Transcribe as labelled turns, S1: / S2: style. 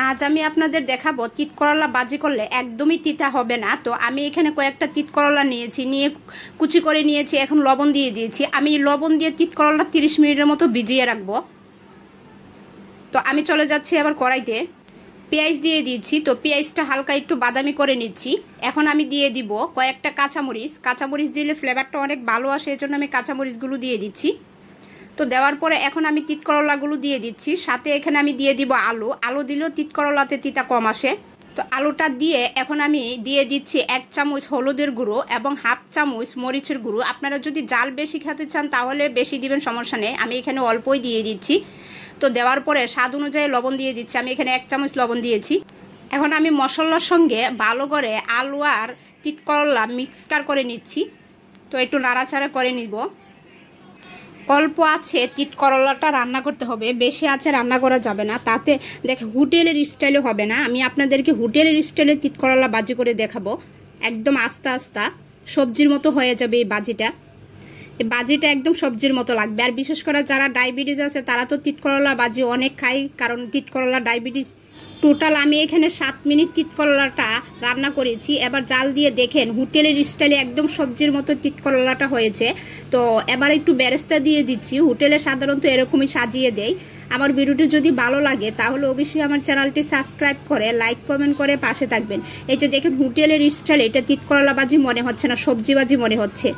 S1: আজ আমি আপনাদের দেখাবো তিত করলা ভাজি করলে একদমই তিতা হবে না। তো আমি এখানে কয়েকটা তিত করলা নিয়েছি, নিয়ে কুচি করে নিয়েছি, এখন লবণ দিয়ে দিয়েছি। আমি লবণ দিয়ে তিত করলা 30 মিনিটের মতো ভিজিয়ে রাখবো। তো আমি চলে যাচ্ছি আবার কড়াইতে, পেঁয়াজ দিয়ে দিচ্ছি। তো পেঁয়াজটা হালকা একটু বাদামি করে নিচ্ছি। এখন আমি দিয়ে দিব কয়েকটা কাঁচামরিচ। কাঁচামরিচ দিলে ফ্লেভারটা অনেক ভালো আসে, এজন্য আমি কাঁচামরিচগুলো দিয়ে দিচ্ছি। তো দেওয়ার পরে এখন আমি তিত করলাগুলো দিয়ে দিচ্ছি। সাথে এখানে আমি দিয়ে দিব আলু। আলু দিলেও তিত করলাতে তিতা কম আসে। তো আলুটা দিয়ে এখন আমি দিয়ে দিচ্ছি 1 চামচ হলুদের গুঁড়ো এবং 1/2 চামচ মরিচের গুঁড়ো। আপনারা যদি জাল বেশি খেতে চান তাহলে বেশি দিবেন, সমস্যা নেই। আমি এখানে অল্পই দিয়ে দিচ্ছি। তো দেওয়ার পরে স্বাদ অনুযায়ী লবণ দিয়ে দিচ্ছি। আমি এখানে 1 চামচ লবণ দিয়েছি। এখন আমি মশলার সঙ্গে ভালো করে আলু আর তিত করলা মিক্সচার করে নিচ্ছি। তো একটু নাড়াচাড়া করে নিব। অল্প আছে তিত করলাটা রান্না করতে হবে, বেশি আছে রান্না করা যাবে না, তাতে দেখে হোটেলের স্টাইলে হবে না। আমি আপনাদেরকে হোটেলের স্টাইলে তিত করলা ভাজি করে দেখাবো। একদম আস্তে আস্তে সবজির মতো হয়ে যাবে এই ভাজিটা। এই ভাজিটা একদম সবজির মতো লাগবে। আর বিশেষ করে যারা ডায়াবেটিস আছে তারা তো তিত করলা ভাজি অনেক খায়, কারণ তিত করলা ডায়াবেটিস। টোটাল আমি এখানে 7 মিনিট তিত করলাটা রান্না করেছি। এবার জাল দিয়ে দেখেন হোটেলের স্টাইলে একদম সবজির মতো তিত করলাটা হয়েছে। তো এবার একটু বেরেস্তা দিয়ে দিচ্ছি। হোটেলে সাধারণত এরকমই সাজিয়ে দেয়। আমার ভিডিওটি যদি ভালো লাগে তাহলে অবশ্যই আমার চ্যানেলটি সাবস্ক্রাইব করে লাইক কমেন্ট করে পাশে থাকবেন। এই যে দেখেন হোটেলের স্টাইলে এটা তিত করলা ভাজি মনে হচ্ছে না, সবজি ভাজি মনে হচ্ছে।